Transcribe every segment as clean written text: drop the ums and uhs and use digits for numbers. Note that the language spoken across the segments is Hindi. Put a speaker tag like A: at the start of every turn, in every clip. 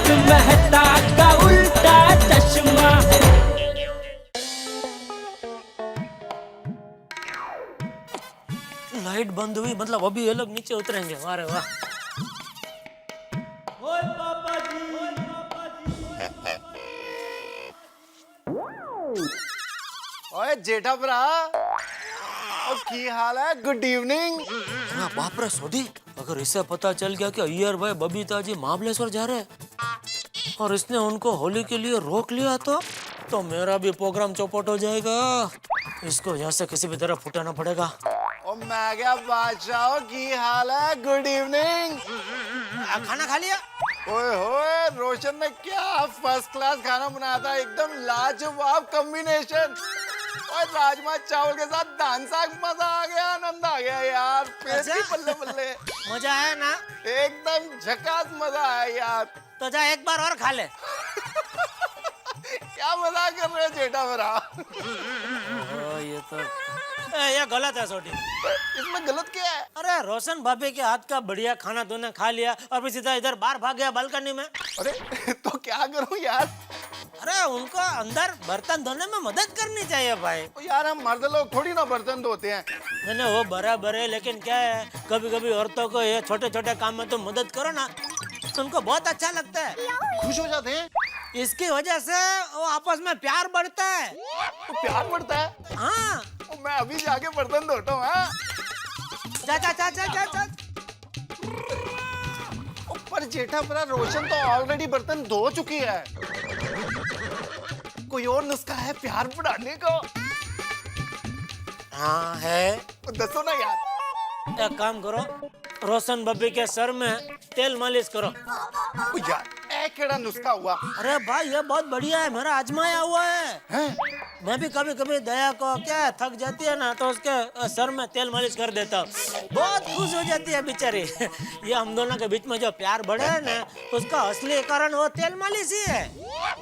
A: तारक मेहता का उल्टा चश्मा।
B: लाइट बंद हुई मतलब अभी ये लोग नीचे उतरेंगे। वाह रे वाह।
A: ओए पापा जी, ओए पापा जी।
C: ओए जेठा भरा, और की हाल है? Good evening.
B: हाँ बाप रे सोधी, अगर इसे पता चल गया कि अय्यर भाई बबीता जी महाबलेश्वर जा रहे हैं और इसने उनको होली के लिए रोक लिया तो मेरा भी प्रोग्राम चौपट हो जाएगा। इसको यहाँ से किसी भी तरह फुटाना पड़ेगा।
C: ओ मैं क्या बादशाह, की हाल है? Good evening.
B: खाना खा लिया?
C: ओए होए, रोशन ने क्या फर्स्ट क्लास खाना बनाया था, एकदम लाजवाब कॉम्बिनेशन। और राजमा चावल के साथ दान साग, मजा आ गया, आनंद आ गया यार। पेट की बल्ले बल्ले।
B: मजा आया ना?
C: एकदम झकास मजा आया यार।
B: तो जा एक बार और खा ले।
C: क्या मजाक कर रहे हो जेठा मेरा?
B: ये तो ये गलत है सोटी।
C: इसमें गलत क्या है?
B: अरे रोशन भाभी के हाथ का बढ़िया खाना तूने खा लिया और फिर सीधा इधर बाहर भाग गया बालकनी में।
C: अरे तो क्या करूं यार?
B: अरे उनको अंदर बर्तन धोने में मदद करनी चाहिए भाई।
C: तो यार हम मर्द लोग थोड़ी ना बर्तन धोते हैं।
B: मैंने वो बराबर है, लेकिन क्या है कभी कभी औरतों को ये छोटे छोटे काम में तो मदद करो ना, उनको बहुत अच्छा लगता है,
C: खुश हो जाते हैं।
B: इसकी वजह से वो आपस में प्यार बढ़ता है।
C: तो प्यार बढ़ता है।
B: हाँ
C: तो मैं अभी जाके बर्तन धोता हूँ। हाँ?
B: जा जा जा जा जा जा।
C: पर जेठा मेरा रोशन तो ऑलरेडी बर्तन धो चुकी है। कोई और नुस्खा है प्यार बढ़ाने को?
B: हाँ है।
C: तो दसो ना यार।
B: एक काम करो, रोशन बब्बी के सर में तेल मालिश करो।
C: ओ यार ए केड़ा नुस्खा हुआ?
B: अरे भाई ये बहुत बढ़िया है, मेरा आजमाया हुआ है।
C: हैं?
B: मैं भी कभी कभी दया को क्या थक जाती है ना तो उसके सर में तेल मालिश कर देता हूँ, बहुत खुश हो जाती है बेचारी। ये हम दोनों के बीच में जो प्यार बढ़ा है ना उसका असली कारण वो तेल मालिश ही है।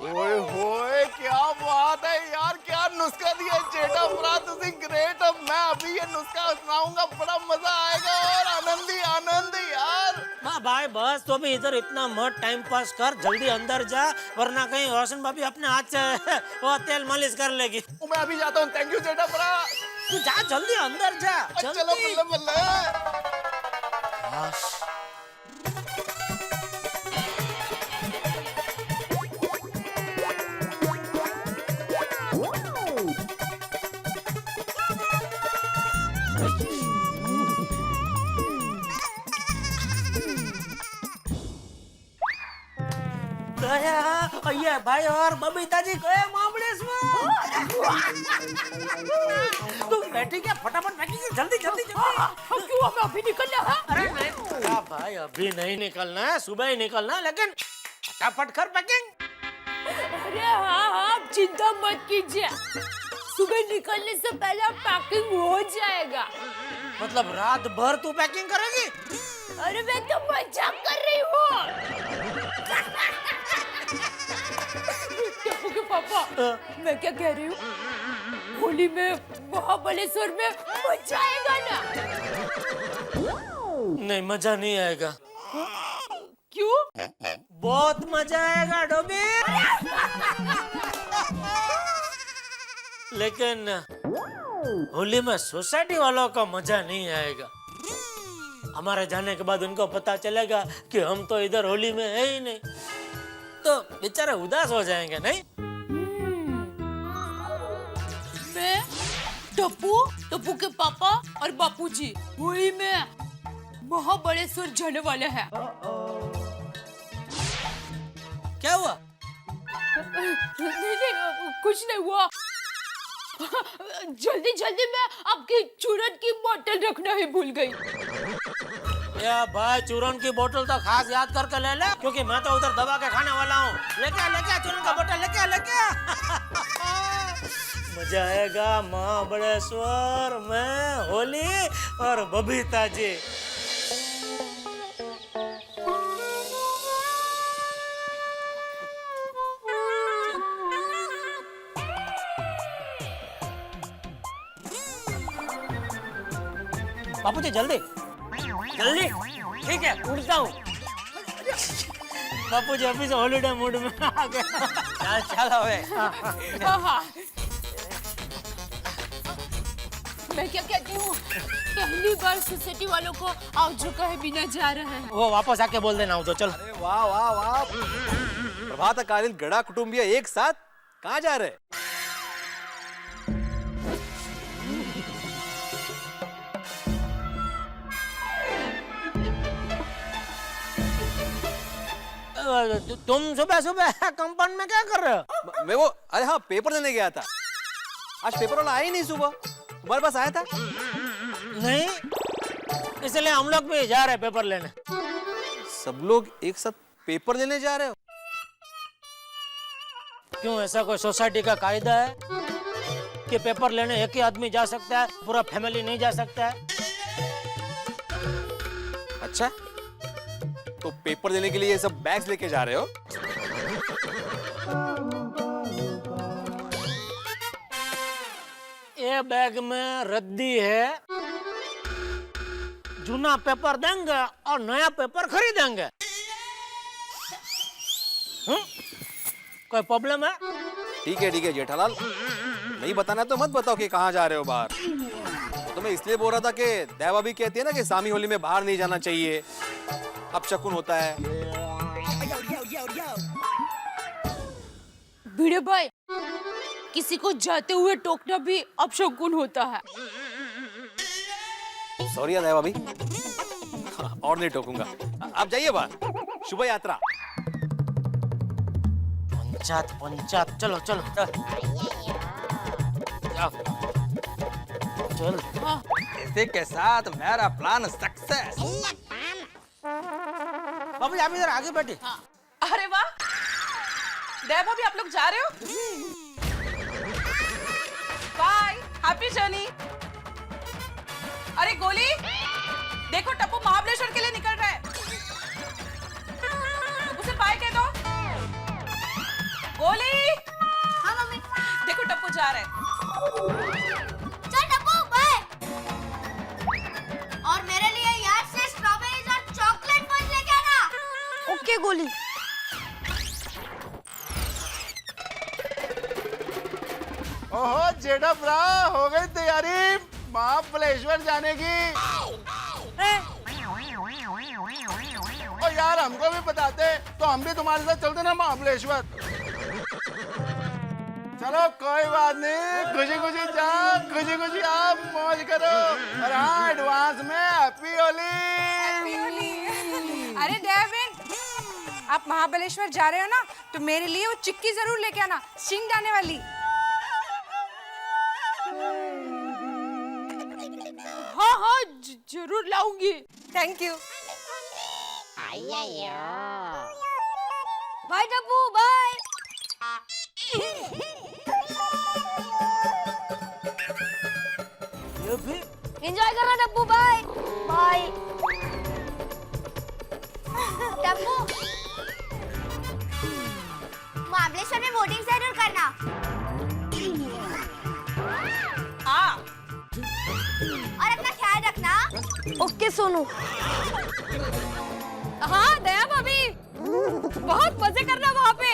C: ओए होए क्या बात है यार, क्या नुस्खा दिया जेठा मेरा, तुझे ग्रेट। अब मैं अभी ये नुस्खा अपनाऊंगा, बड़ा मजा आएगा और आनंद ही आनंद यार।
B: हाँ भाई बस तो भी इधर इतना मत टाइम पास कर, जल्दी अंदर जा वरना कहीं रोशन भाभी अपने हाथ से वो तेल मालिश कर लेगी।
C: मैं अभी जाता हूँ। थैंक यू जेठा मेरा।
B: तू जा जल्दी अंदर जा।
C: चलो बल्ले बल्ले।
B: ये भाई और बबीता जी गए महाबलेश्वर। तू बैठी क्या, फटाफट पैकिंग जल्दी जल्दी जल्दी।
D: क्यों हमें अभी निकलना है?
B: अरे नहीं भाई अभी नहीं निकलना है, सुबह ही निकलना है, लेकिन फटाफट कर पैकिंग।
D: अरे हाँ आप चिंता मत कीजिए, सुबह निकलने से पहले पैकिंग हो जाएगा।
B: मतलब रात भर तू पैकिंग करेगी?
D: अरे मैं तो मजाक कर रही हूँ। टप्पू के पापा, मैं क्या कह रही हूँ, होली में महाबलेश्वर में मजा आएगा ना?
B: नहीं मजा नहीं आएगा।
D: क्यों?
B: बहुत मजा आएगा डोबी। लेकिन होली में सोसाइटी वालों को मजा नहीं आएगा। हमारे जाने के बाद उनको पता चलेगा कि हम तो इधर होली में है ही नहीं, तो बेचारे उदास हो जाएंगे नहीं?
D: मैं, टप्पू के पापा और बापूजी होली में महाबलेश्वर जाने वाले हैं।
B: क्या हुआ?
D: नहीं, कुछ नहीं हुआ। जल्दी जल्दी मैं आपकी चूरन की बोतल रखना ही भूल गई।
B: या भाई चूरन की बोतल तो खास याद करके ले ले, क्योंकि मैं तो उधर दबा के खाने वाला हूँ। लेके चूरन का बोतल लेके। मजा आएगा महाबलेश्वर में होली और बबीता जी। बापूजी जल्दी जल्दी। ठीक है उड़ता हूँ। बापू जी अभी से हॉलीडे मूड में आ गए।
E: चल चल हवे
D: हाँ हाँ मैं क्या कहती हूँ पहली बार सोसाइटी वालों को आवजो कहे बिना जा रहे हैं।
B: वो वापस आके बोल देना तो चल।
E: अरे वाह वाह वाह प्रभातकालीन गड़ा कुटुंबिया एक साथ कहाँ जा रहे?
B: तुम सुबह सुबह कंपाउंड में क्या कर रहे हो?
E: मैं वो अरे हाँ पेपर देने गया था। आज पेपर वाला आया ही नहीं सुबह। तुम्हारे पास आया था?
B: नहीं, इसलिए हम लोग भी जा रहे हैं पेपर लेने।
E: सब लोग एक साथ पेपर लेने जा रहे हो?
B: क्यों, ऐसा कोई सोसाइटी का कायदा है कि पेपर लेने एक ही आदमी जा सकता है, पूरा फैमिली नहीं जा सकता है?
E: अच्छा तो पेपर देने के लिए ये सब बैग्स लेके जा रहे हो?
B: ये बैग में रद्दी है, जूना पेपर देंगे और नया पेपर खरीदेंगे। कोई प्रॉब्लम है?
E: ठीक है जेठालाल, नहीं बताना तो मत बताओ कि कहाँ जा रहे हो बाहर। तो मैं इसलिए बोल रहा था कि देवा भी कहती है ना कि सामी होली में बाहर नहीं जाना चाहिए, अपशकुन होता है।
D: भिड़े भाई किसी को जाते हुए टोकना भी अपशकुन होता है।
E: सॉरी देवा भी, और नहीं टोकूंगा। आप जाइए बाहर, शुभ यात्रा।
B: पंचायत चलो चलो चल।
F: इसी के साथ मेरा प्लान सक्सेस।
B: बाबू आप इधर आगे बैठे।
G: अरे वाह देव भाभी आप लोग जा रहे हो? Bye, happy journey. अरे गोली देखो टप्पू महाबलेश्वर के लिए निकल रहा है, उसे बाय कह दो। गोली
H: हाँ मम्मी।
G: देखो टप्पू जा रहा है।
H: चल टप्पू बाय। और मेरे लिए याद से स्ट्रॉबेरीज और चॉकलेट बन लेके आना।
G: ओके गोली।
C: ओहो जेठा ब्रा, हो गई तैयारी महाबलेश्वर जाने की? ओ यार हमको भी बताते तो हम भी तुम्हारे साथ चलते ना महाबलेश्वर। चलो कोई बात नहीं, खुशी खुशी जाओ, खुशी खुशी आप मौज करो। और हाँ एडवांस में हैप्पी होली।
I: अरे डेविन, आप महाबलेश्वर जा रहे हो ना, तो मेरे लिए वो चिक्की जरूर लेके आना, सिंग डालने वाली।
D: हाँ हाँ जरूर लाऊंगी।
I: Thank you.
H: Bye Tappu bye.
B: ये भी
H: एंजॉय करना टप्पू बाय बाय। टप्पू महाबलेश्वर में वोटिंग जरूर करना।
G: हाँ
H: और अपना ख्याल रखना।
I: ओके सोनू। हाँ दया भाभी, बहुत मजे करना वहाँ पे।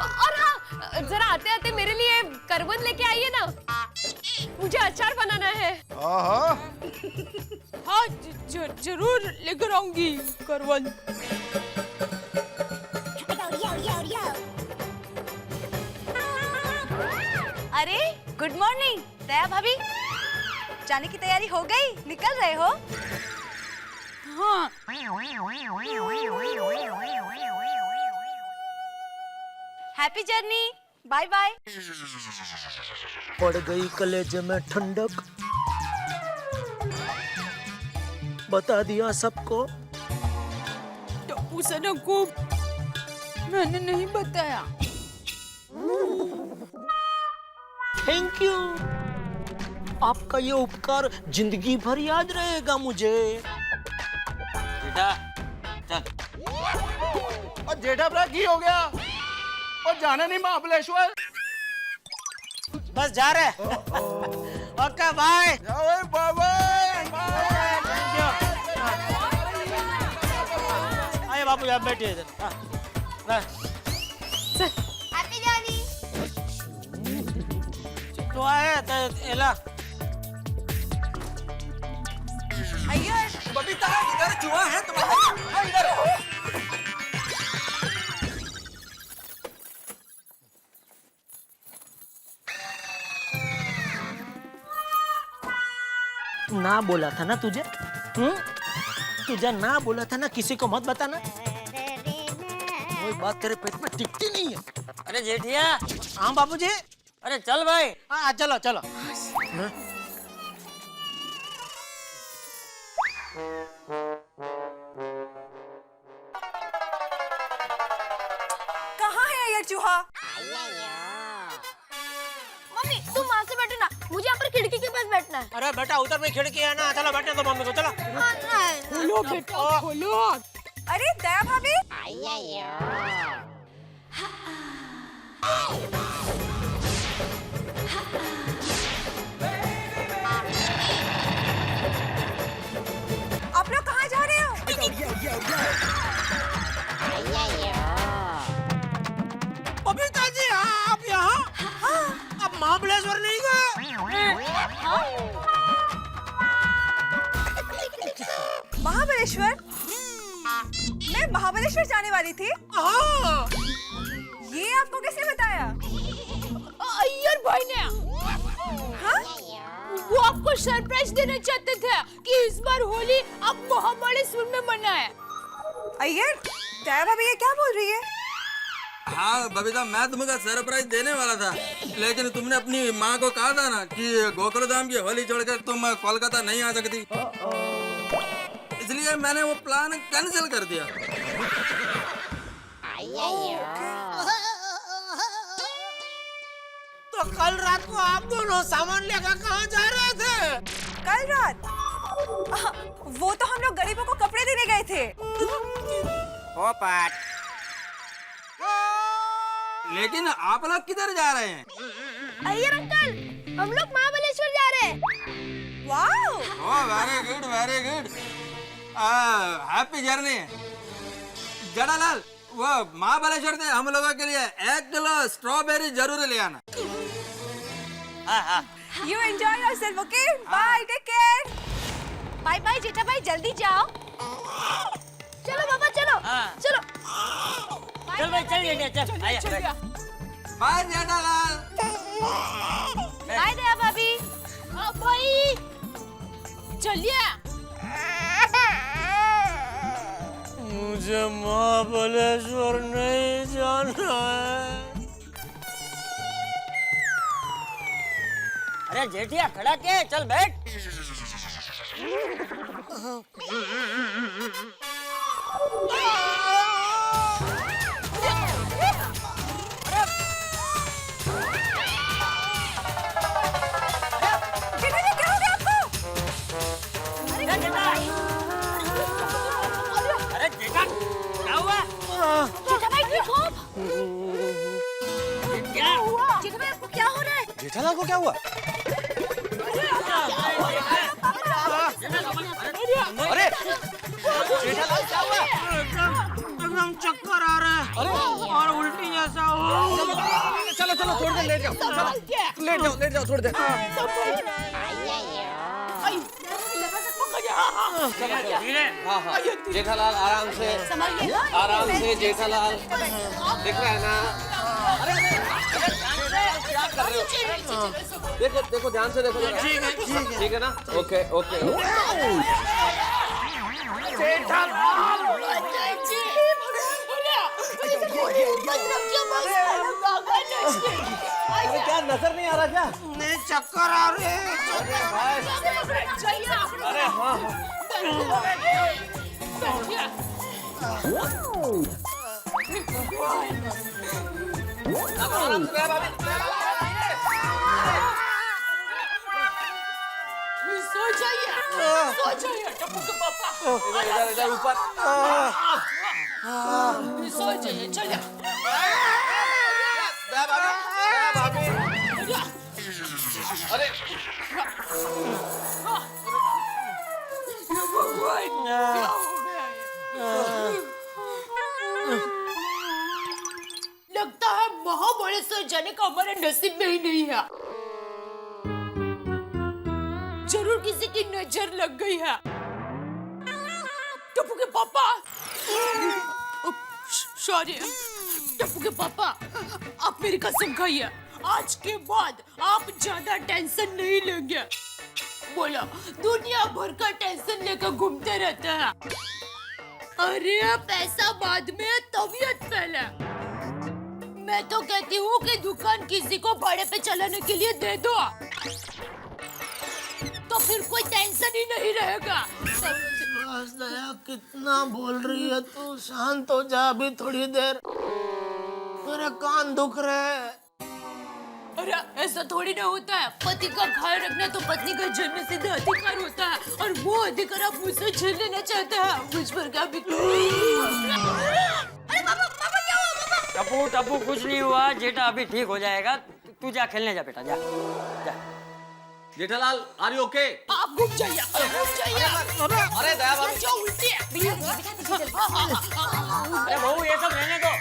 I: और हाँ जरा आते आते मेरे लिए करवंद लेके आइए ना, मुझे अचार बनाना है।
C: ओहो
D: हाँ जरूर लेकर आऊंगी करवंद।
H: अरे गुड मॉर्निंग दया भाभी, जाने की तैयारी हो गई, निकल रहे हो?
D: हाँ
H: हैप्पी जर्नी, बाय बाय।
B: पड़ गई कलेजे में ठंडक, बता दिया सबको।
D: टप्पू सना को मैंने नहीं बताया।
B: थैंक यू, आपका ये उपकार जिंदगी भर याद रहेगा मुझे।
F: बेटा चल।
C: और जेठा ब्रा की हो गया? और जाना नहीं महाबलेश्वर?
B: बस जा रहे। Okay bye.
C: Bye bye.
B: बापू आप बैठिए इधर।
H: Happy journey.
B: तो आए तो एला
I: अय्यर
F: बबीता इधर चूहा है तुम्हारा। हाँ, इधर
B: ना बोला था ना तुझे? तुझे ना बोला था ना किसी को मत बताना। कोई बात तेरे पेट में टिकती नहीं है।
A: अरे जेठिया,
B: हाँ बाबूजी।
A: अरे चल भाई।
B: हाँ चलो चलो।
I: कहाँ है अय्यर चूहा?
H: मम्मी तुम वहाँ से बैठो ना, मुझे यहाँ पर खिड़की के पास बैठना है।
B: अरे बेटा उधर में खिड़की है ना, चलो बैठने दो मम्मी को, चलो।
D: खोलो बेटा खोलो।
I: अरे दया भाभी, आप लोग कहाँ जा रहे हो?
B: बबीता जी आप यहाँ? अब महाबलेश्वर नहीं गए?
I: महाबलेश्वर? मैं महाबलेश्वर जाने वाली थी।
B: हाँ।
I: ये आपको किसने बताया?
D: अय्यर भाई ने।
I: हाँ?
D: वो आपको सरप्राइज देना चाहते थे कि इस बार होली आप महाबलेश्वर में मनाएं।
I: अय्यर, दया भाभी ये क्या बोल रही है?
F: हाँ बबीता, मैं तुम्हें सरप्राइज देने वाला था, लेकिन तुमने अपनी माँ को कहा था ना कि गोकुलधाम की होली छोड़कर तुम कोलकाता नहीं आ सकती, इसलिए मैंने वो प्लान कैंसिल कर दिया।
B: तो कल रात को आप दोनों सामान लेकर कहाँ जा रहे थे?
I: कल रात? वो तो हम लोग गरीबों को कपड़े देने गए थे।
F: लेकिन आप लोग किधर जा रहे हैं?
H: अय्यर अंकल, हम लोग महाबलेश्वर जा रहे हैं।
I: Wow!
F: Oh very good very good, happy journey. Jethalal, वो महाबलेश्वर से हम लोगों के लिए 1 किलो स्ट्रॉबेरी जरूर ले आना।
I: You enjoy yourself, okay? Bye, take care.
H: Bye bye Jetha भाई, जल्दी जाओ। चलो पापा चलो। चलो।
A: चल भाई चल जेठिया चल। आया।
F: बाय जेठालाल।
H: बाय दया भाभी।
D: भाई चलिए।
B: मुझे महाबलेश्वर नहीं जाना है।
A: अरे जेठिया खड़ा के चल बैठ।
I: जेठा जी, क्या हो गया आपको?
A: अरे जेठा क्या हुआ?
H: जेठा भाई ठीक हो?
A: क्या हुआ?
H: जेठा भाई आपको क्या हो रहा है?
E: जेठालाल को क्या हुआ?
B: अरे जेठालाल क्या हुआ? एकदम चक्कर आ रहा है और उल्टी जैसा हो।
E: चलो चलो थोड़ी देर लेट जाओ, चलो लेट जाओ थोड़ी देर। हाँ हाँ जेठालाल आराम से जेठालाल, दिख रहा है ना? क्या कर रहे हो? देखो देखो ध्यान से देखो। ठीक है ना? Okay okay. अरे क्या नजर नहीं आ रहा क्या?
B: नहीं चक्कर आ रहे हैं।
E: अरे हाँ
D: सो जाइए टप्पू के पापा।
E: इधर ऊपर।
D: सो जाइए चलिए।
E: अरे
D: जाने का हमारे नसीब में ही नहीं है। जरूर किसी की नजर लग गई है। टप्पू के पापा, सॉरी टप्पू के पापा, आप मेरी कसम खाइए, आज के बाद आप ज्यादा टेंशन नहीं लेंगे। बोला दुनिया भर का टेंशन लेकर घूमते रहते हैं। अरे पैसा बाद में, तबीयत पहले। मैं तो कहती हूँ कि दुकान किसी को भाड़े पे चलाने के लिए दे दो, तो फिर कोई टेंशन ही नहीं रहेगा।
B: बस दया, कितना बोल रही है तू? शांत हो जा अभी थोड़ी देर, मेरे कान दुख रहे हैं।
D: अरे ऐसा थोड़ी ना होता है। पति का ख्याल रखना तो पत्नी का जन्म सिद्ध अधिकार होता है, और वो अधिकार आप मुझसे छीन लेना चाहते हैं। मुझ पर क्या बीत। अरे पापा, पापा क्या हुआ पापा?
A: टप्पू टप्पू कुछ नहीं हुआ, जेठा अभी ठीक हो जाएगा। तू जा खेलने जा बेटा, जा जा।
E: Jethalal, are you okay?
D: आप घूम जाइए, घूम जाइए।
E: अरे दया भाभी,
D: जो उल्टी है।
A: अरे बहू ये सब रहने दो।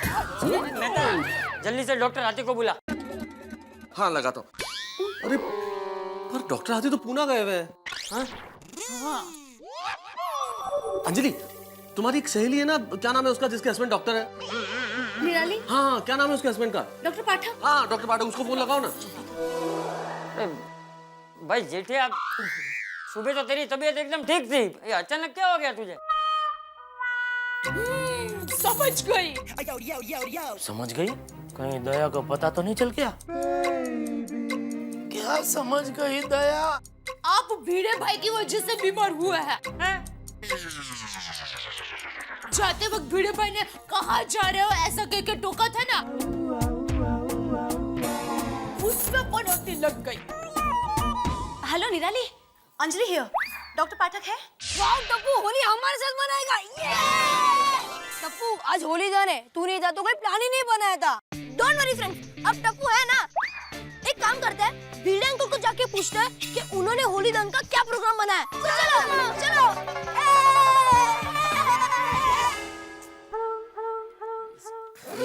A: मेहता, जल्दी से डॉक्टर आते को बुला।
E: हाँ लगाता हूँ। अरे पर डॉक्टर आते तो पूना गए हुए हैं। हाँ? अंजलि, तुम्हारी एक सहेली है ना, क्या नाम है उसका, जिसके हस्बैंड डॉक्टर है?
H: निराली,
E: हाँ, क्या नाम है उसके हस्बैंड का?
H: डॉक्टर पाठक।
E: हाँ, डॉक्टर पाठक, उसको फोन लगाओ ना।
A: भाई जेठे, आप सुबह तो तेरी तबीयत एकदम ठीक थी, ये अचानक क्या हो गया तुझे?
D: समझ गई।
B: समझ गई? कहीं दया को पता तो नहीं चल गया? क्या समझ गई दया?
D: आप भिड़े भाई की वजह से बीमार हुए हैं। जाते वक्त भिड़े भाई ने कहाँ जा रहे हो ऐसा कह के टोका था ना, उसमें पनौती लग गई।
H: हेलो निराली, अंजलि हियर। डॉक्टर पाठक है?
I: वाओ टप्पू, होली हमारे साथ मनाएगा। टप्पू आज होली जाने, तू नहीं जा तो कोई प्लान ही नहीं बनाया था।
H: डोंट वरी फ्रेंड्स, अब टप्पू है ना, एक काम करते हैं, भिड़े अंकल को जाके पूछते हैं कि उन्होंने होली दहन का क्या प्रोग्राम बनाया। तो चलो चलो।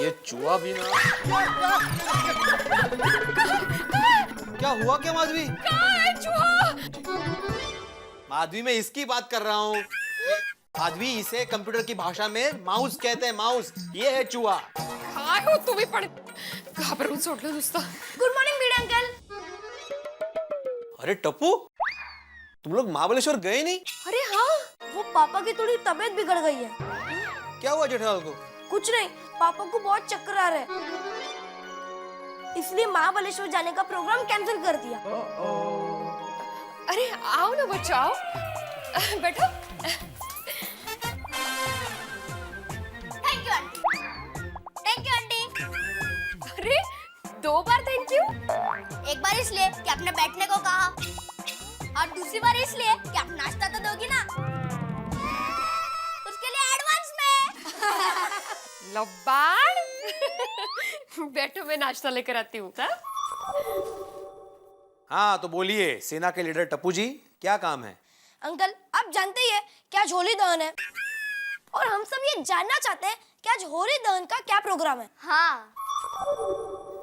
E: ये चूहा भी ना। क्या हुआ क्या माधवी? माधवी, मैं इसकी बात कर रहा हूँ। माधवी, इसे कंप्यूटर की भाषा में माउस कहते हैं, माउस। ये है चूहा।
I: काय हो तुम्ही पण घाबरवून सोडलं नुसतं।
H: गुड मॉर्निंग भिड़े अंकल।
E: अरे टप्पू, तुम लोग महाबलेश्वर गए नहीं?
H: अरे हाँ, वो पापा की थोड़ी तबीयत बिगड़ गई है।
E: क्या हुआ जेठालाल को?
H: कुछ नहीं, पापा को बहुत चक्कर आ रहे हैं, इसलिए महाबलेश्वर जाने का प्रोग्राम कैंसिल कर दिया।
I: अरे आओ ना बच्चों, आओ बैठो।
H: Thank you aunty. Thank you aunty.
I: अरे 2 बार थैंक यू?
H: एक बार इसलिए कि आपने बैठने को कहा, और दूसरी बार इसलिए कि आप नाश्ता तो दोगी ना, उसके लिए एडवांस में।
I: लबाड़। बैठो, मैं नाश्ता लेकर आती हूँ।
E: हाँ तो बोलिए, सेना के लीडर टप्पू जी, क्या काम है?
H: अंकल, आप जानते ही है कि आज होली दहन है, और हम सब ये जानना चाहते हैं कि आज होली दहन का क्या प्रोग्राम है। हाँ,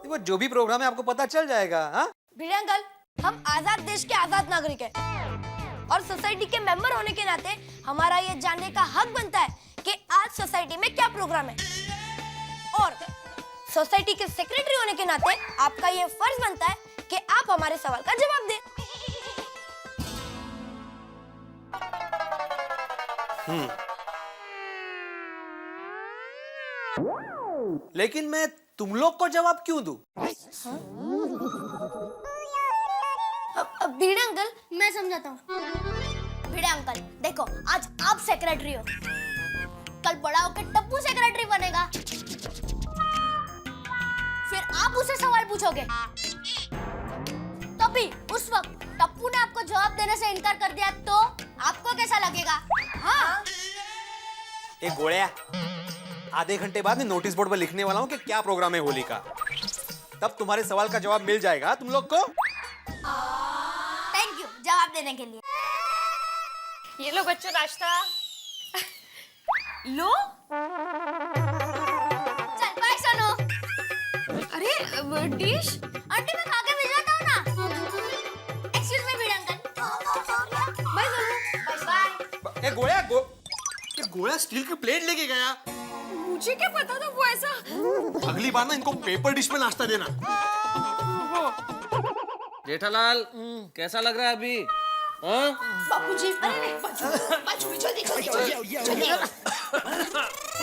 E: वो जो भी प्रोग्राम है आपको पता चल जाएगा। हाँ
H: भिड़े अंकल, हम आजाद देश के आजाद नागरिक हैं, और सोसाइटी के मेंबर होने के नाते हमारा ये जानने का हक बनता है कि आज सोसाइटी में क्या प्रोग्राम है, और सोसाइटी के सेक्रेटरी होने के नाते आपका ये फर्ज बनता है कि आप हमारे सवाल का जवाब दें।
E: लेकिन मैं तुम लोग को जवाब क्यों दूं?
H: भिड़े अंकल, मैं समझाता हूँ। भिड़े अंकल देखो, आज आप सेक्रेटरी हो, कल बड़ा होकर टप्पू सेक्रेटरी बनेगा, फिर आप उसे सवाल पूछोगे, तभी उस वक्त टप्पू ने आपको जवाब देने से इनकार कर दिया तो आपको कैसा लगेगा? हाँ,
E: एक गोळ्या, आधे घंटे बाद मैं नोटिस बोर्ड पर लिखने वाला हूँ कि क्या प्रोग्राम है होली का, तब तुम्हारे सवाल का जवाब मिल जाएगा तुम लोग को।
H: थैंक यू जवाब देने के लिए।
I: ये लो बच्चों नाश्ता।
H: लो, चल बाय सोनू।
I: अरे
H: डिश आंटी मैं खा के भिजवाता हूँ ना। एक्सक्यूज मी भिड़ अंकल। बाय सोनू। बाय।
C: ये गोया स्टील की प्लेट लेके गया।
I: मुझे क्या पता था वो ऐसा।
C: अगली बार ना इनको पेपर डिश में नाश्ता देना।
B: जेठालाल कैसा लग रहा है अभी? हाँ?
D: बापूजी, अरे नहीं, बाजू में जल्दी जल्दी।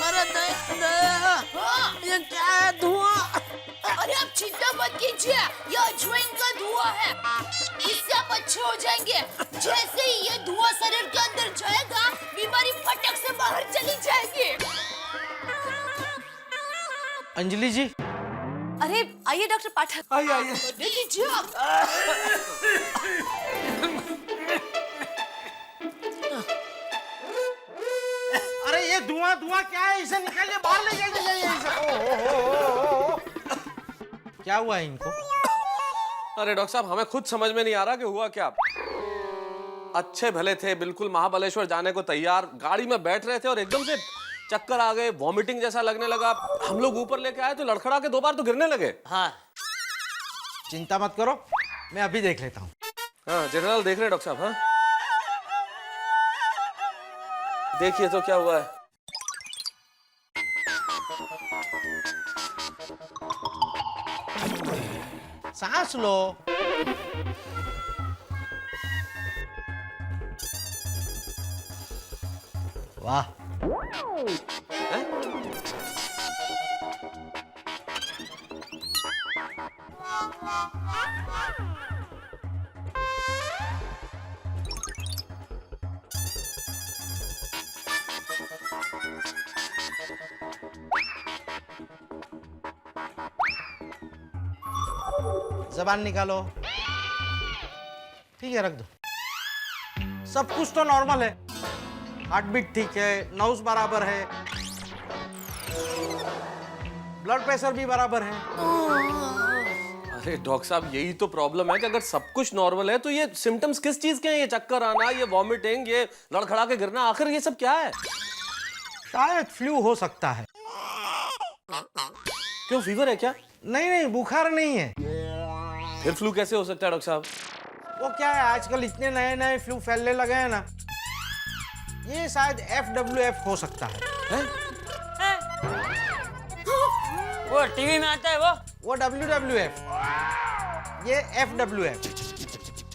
B: अरे दया, ये क्या है धुआं?
D: अरे आप चिंता मत कीजिए, ये अजवाइन का धुआं है। इससे आप अच्छे हो जाएंगे। जैसे ही ये धुआं शरीर के अंदर जाएगा, बीमारी फटक से बाहर चली जाएगी।
B: अंजलि जी,
H: अरे आइए डॉक्टर पाठक।
C: आइए।
D: ले लीजिए आप।
J: अरे ये धुआं क्या है? इसे निकालिए, बाहर ले जाइए इसे। क्या हुआ है इनको?
E: अरे डॉक्टर साहब, हमें खुद समझ में नहीं आ रहा कि हुआ क्या। अच्छे भले थे, बिल्कुल महाबलेश्वर जाने को तैयार, गाड़ी में बैठ रहे थे और एकदम से चक्कर आ गए, वॉमिटिंग जैसा लगने लगा। हम लोग ऊपर लेके आए तो लड़खड़ा के 2 बार तो गिरने लगे।
A: हाँ
J: चिंता मत करो, मैं अभी देख लेता हूँ।
E: हाँ जेठालाल देख रहे हैं डॉक्टर साहब। हाँ देखिए तो क्या हुआ है।
J: सांस लो। वाह, जबान निकालो। ठीक है, रख दो। सब कुछ तो नॉर्मल है, हार्ट बीट ठीक है, नब्ज बराबर है, ब्लड प्रेशर भी बराबर है।
E: अरे डॉक्टर साहब, यही तो प्रॉब्लम है कि अगर सब कुछ नॉर्मल है तो ये सिम्टम्स किस चीज के हैं? ये चक्कर आना, ये वॉमिटिंग, ये लड़खड़ा के गिरना, आखिर ये सब क्या है?
J: शायद फ्लू हो सकता है।
E: क्यों, फीवर है क्या?
J: नहीं, बुखार नहीं है।
E: फिर फ्लू कैसे हो सकता है डॉक्टर साहब?
J: वो क्या है, आजकल इतने नए फ्लू फैलने लगे हैं ना, ये शायद FWF हो सकता है।
A: वो टीवी में आता है वो
J: WWF, ये FWF।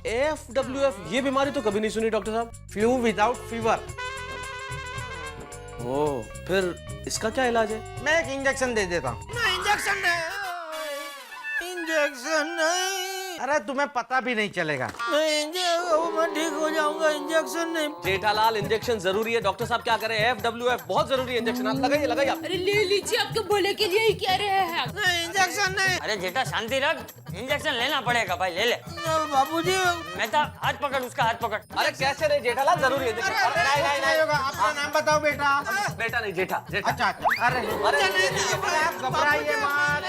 E: FWF, ये बीमारी तो कभी नहीं सुनी डॉक्टर साहब।
J: Flu without fever.
E: ओह, फिर इसका क्या इलाज है?
J: मैं एक इंजेक्शन दे देता हूँ।
B: इंजेक्शन नहीं।
J: अरे तुम्हें पता भी नहीं चलेगा।
B: मैं ठीक हो जाऊंगा, इंजेक्शन नहीं।
E: जेठालाल, इंजेक्शन जरूरी है। डॉक्टर साहब क्या करें, FWF बहुत जरूरी है इंजेक्शन। लगाइए आप।
D: अरे ले लीजिए, आपके भले के लिए ही कह रहे हैं।
B: नहीं, इंजेक्शन नहीं।
A: अरे जेठा शांति रख, इंजेक्शन लेना पड़ेगा भाई, ले ले।
B: बाबूजी,
A: मेहता हाथ पकड़, उसका हाथ पकड़।
E: अरे कैसे रे जेठालाल, जरूरी है इंजेक्शन।
J: नहीं होगा। अपना नाम बताओ बेटा।
E: बेटा नहीं, जेठा।
J: अच्छा। अरे आप घबराइए मत।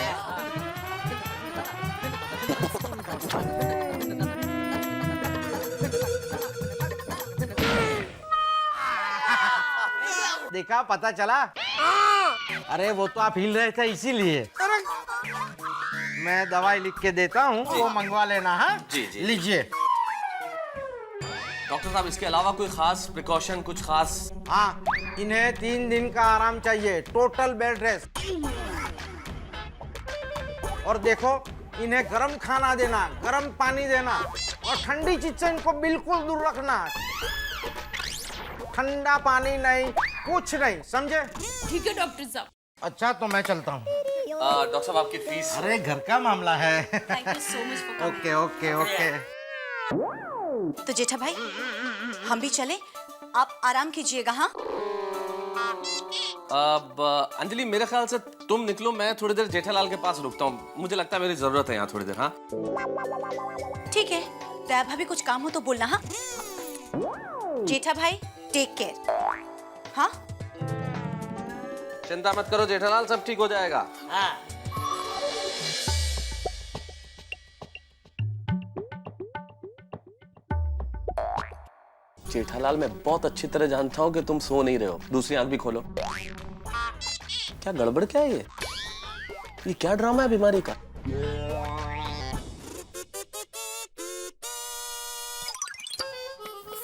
J: देखा, पता चला? अरे वो तो आप हिल रहे थे इसीलिए। मैं दवाई लिख के देता हूँ, वो मंगवा लेना। हाँ
E: जी।
J: लीजिए।
E: डॉक्टर साहब, इसके अलावा कोई खास प्रिकॉशन, कुछ खास?
J: हाँ, इन्हें 3 दिन का आराम चाहिए, टोटल बेड रेस्ट। और देखो, इन्हें गर्म खाना देना, गर्म पानी देना, और ठंडी चीज से इनको बिल्कुल दूर रखना। ठंडा पानी नहीं, कुछ नहीं, समझे?
D: ठीक है डॉक्टर साहब।
J: अच्छा, तो मैं चलता हूँ।
E: डॉक्टर साहब, आपकी फीस?
J: अरे घर का मामला है।
D: Thank you so much for
J: okay.
K: तो जेठा भाई, हम भी चले? आप आराम कीजिएगा। हाँ,
E: अब अंजलि, मेरे ख्याल से तुम निकलो, मैं थोड़ी देर जेठालाल के पास रुकता हूँ। मुझे लगता है मेरी जरूरत है यहाँ थोड़ी देर। हाँ
K: ठीक है। दया भाभी, कुछ काम हो तो बोलना। हाँ जेठा भाई, टेक केयर। हाँ,
E: चिंता मत करो जेठालाल, सब ठीक हो जाएगा।
A: हाँ
E: जेठालाल, मैं बहुत अच्छी तरह जानता हूँ कि तुम सो नहीं रहे हो। दूसरी आंख भी खोलो। क्या गड़बड़ क्या है ये क्या ड्रामा है बीमारी का?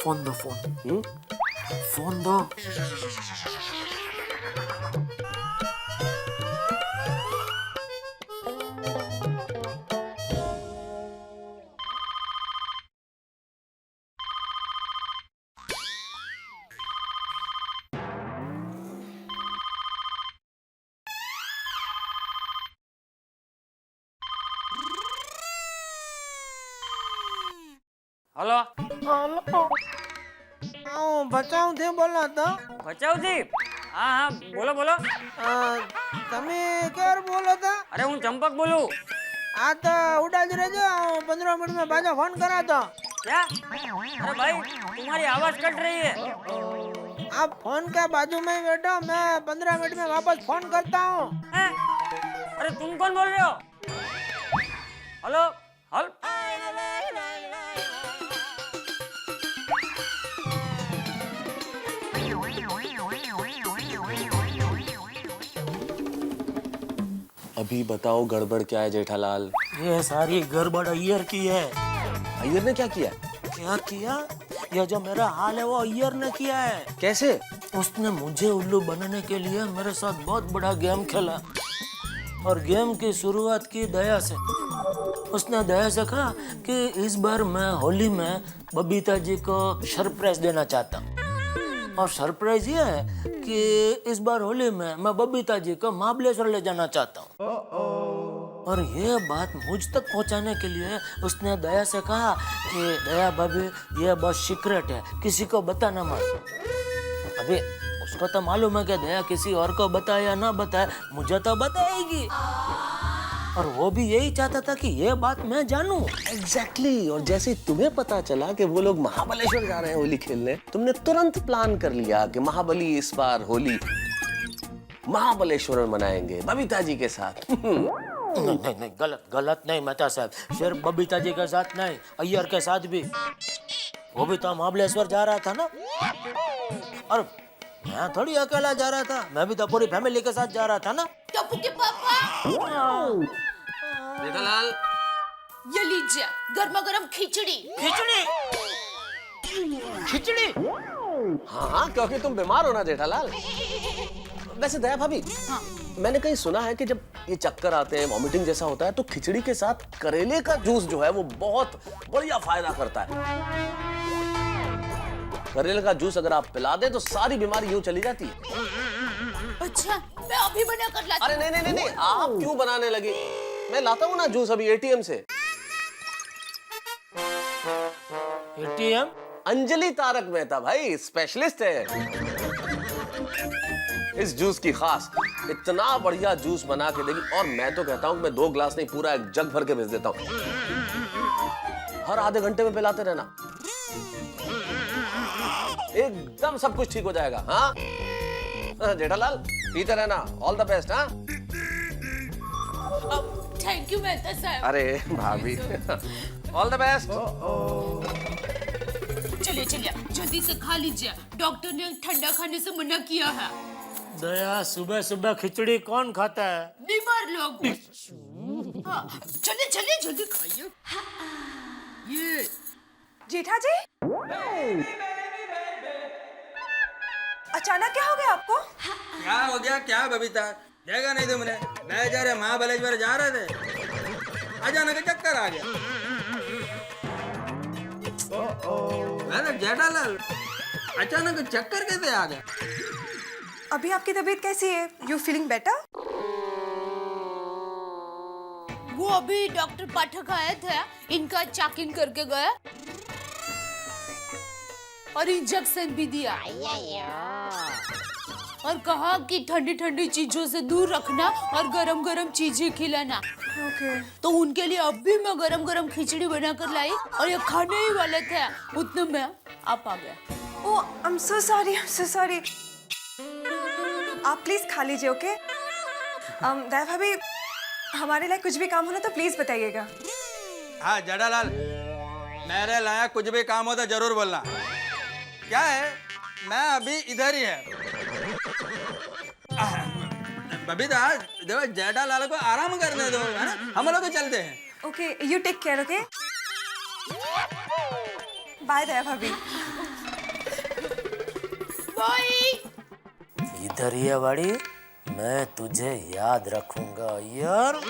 B: फोन दो, फोन फोन दो।
A: હલો
J: બચાવ થી બોલો તો
A: ભચાઉથી? હા હા, બોલો બોલો.
J: તમે ક્યારે બોલો તા?
A: અરે હું ચંપક બોલું.
J: આ તો ઉડા જ રહેજો, 15 मिनट में पाछा फोन करा तो।
A: क्या? अरे भाई तुम्हारी आवाज कट रही है.
J: आप फोन के बाजू में ही बैठो, मैं 15 मिनट में वापस फोन करता हूँ।
A: हैं? अरे तुम कौन बोल रहे हो? हेलो हल
E: अभी बताओ गड़बड़ क्या है जेठालाल?
B: ये सारी गड़बड़ अय्यर की है।
E: अय्यर ने क्या किया?
B: क्या किया? ये जो मेरा हाल है वो अय्यर ने किया है।
E: कैसे?
B: उसने मुझे उल्लू बनाने के लिए मेरे साथ बहुत बड़ा गेम खेला और गेम की शुरुआत की दया से। उसने दया से कहा कि इस बार मैं होली में बबीता जी को सरप्राइज देना चाहता हूँ और सरप्राइज ये है कि इस बार होली में मैं बबीता जी को महाबलेश्वर ले जाना चाहता हूँ। और ये बात मुझ तक पहुँचाने के लिए उसने दया से कहा कि दया भाभी ये बस सीक्रेट है, किसी को बताना मत। अभी उसको तो मालूम है कि दया किसी और को बताए या ना बताए, मुझे तो बताएगी। और वो भी यही चाहता था कि ये बात मैं जानूं।
E: एग्जैक्टली। और जैसे ही तुम्हें पता चला कि वो लोग महाबलेश्वर जा रहे हैं होली खेलने, तुमने तुरंत प्लान कर लिया कि महाबली इस बार होली महाबलेश्वर में मनाएंगे बबीता जी के साथ।
B: नहीं नहीं नहीं, गलत गलत नहीं मेहता साहब, सिर्फ बबीता जी के साथ नहीं, अय्यर के साथ भी। वो भी तो महाबलेश्वर जा रहा था ना। और मैं थोड़ी अकेला जा रहा था, मैं भी तो पूरी फैमिली के साथ जा रहा था ना।
D: टप्पू के पापा,
E: जेठालाल,
D: ये लीजिए गर्मा गर्म खिचड़ी।
B: खिचड़ी? खिचड़ी?
E: हाँ हाँ, क्योंकि तुम बीमार हो ना जेठालाल। वैसे दया भाभी,
D: हाँ।
E: मैंने कहीं सुना है कि जब ये चक्कर आते हैं, वॉमिटिंग जैसा होता है, तो खिचड़ी के साथ करेले का जूस जो है वो बहुत बढ़िया फायदा करता है। करेले का जूस अगर आप पिला दे तो सारी बीमारी यूं चली जाती है।
D: अच्छा, मैं अभी बना कर लाती
E: अरे नहीं नहीं नहीं, नहीं, आप क्यों बनाने लगे? मैं लाता हूँ ना जूस अभी एटीएम से।
B: एटीएम?
E: अंजलि तारक मेहता भाई स्पेशलिस्ट है इस जूस की खास। इतना बढ़िया जूस बना के देगी। और मैं तो कहता हूँ मैं 2 ग्लास नहीं, पूरा एक जग भर के भेज देता हूँ। हर आधे घंटे में पिलाते रहना, एकदम सब कुछ ठीक हो जाएगा। हाँ जेठालाल, पीते रहना। All the best. हाँ,
D: थैंक यू मेहता साहब।
E: अरे भाभी, ऑल द बेस्ट।
D: चलिए चलिए जल्दी से खा लीजिए, डॉक्टर ने ठंडा खाने से मना किया है।
B: दया, सुबह सुबह खिचड़ी कौन खाता है?
D: बीमार लोग। हाँ, चलिए चलिए जल्दी खाइए। ये
I: जेठा जी, अचानक क्या हो गया आपको?
F: क्या हो गया? क्या बबीता, देखा नहीं तुमने? बेचारे महाबलेश्वर जा रहे थे, अचानक चक्कर आ गया। अरे जेठालाल, अचानक चक्कर कैसे आ गया?
I: अभी आपकी तबीयत कैसी है? You feeling better?
D: वो अभी डॉक्टर पाठक आए थे, इनका चेक-इन करके गए और इंजेक्शन भी दिया और कहा कि ठंडी ठंडी चीजों से दूर रखना और गरम गरम चीजें खिलाना।
I: ओके।
D: तो उनके लिए अब भी मैं गरम गरम खिचड़ी बनाकर लाई और ये खाने ही वाले थे, उतने में आप आ गया।
I: Oh, I am so sorry, I am so sorry. आप प्लीज खा लीजिए, ओके? दया भाभी, हमारे लिए कुछ भी काम हो ना तो प्लीज बताइएगा।
F: हाँ जेठालाल, मेरे लायक कुछ भी काम हो तो जरूर बोलना। क्या है, मैं अभी इधर ही है। बबीता, देखो जेठालाल को आराम करने दो, है ना? हम लोग चलते हैं।
I: Okay, you take care, okay? Bye Daya भाभी।
D: भाई
B: इधर ये बड़ी, मैं तुझे याद रखूंगा यार।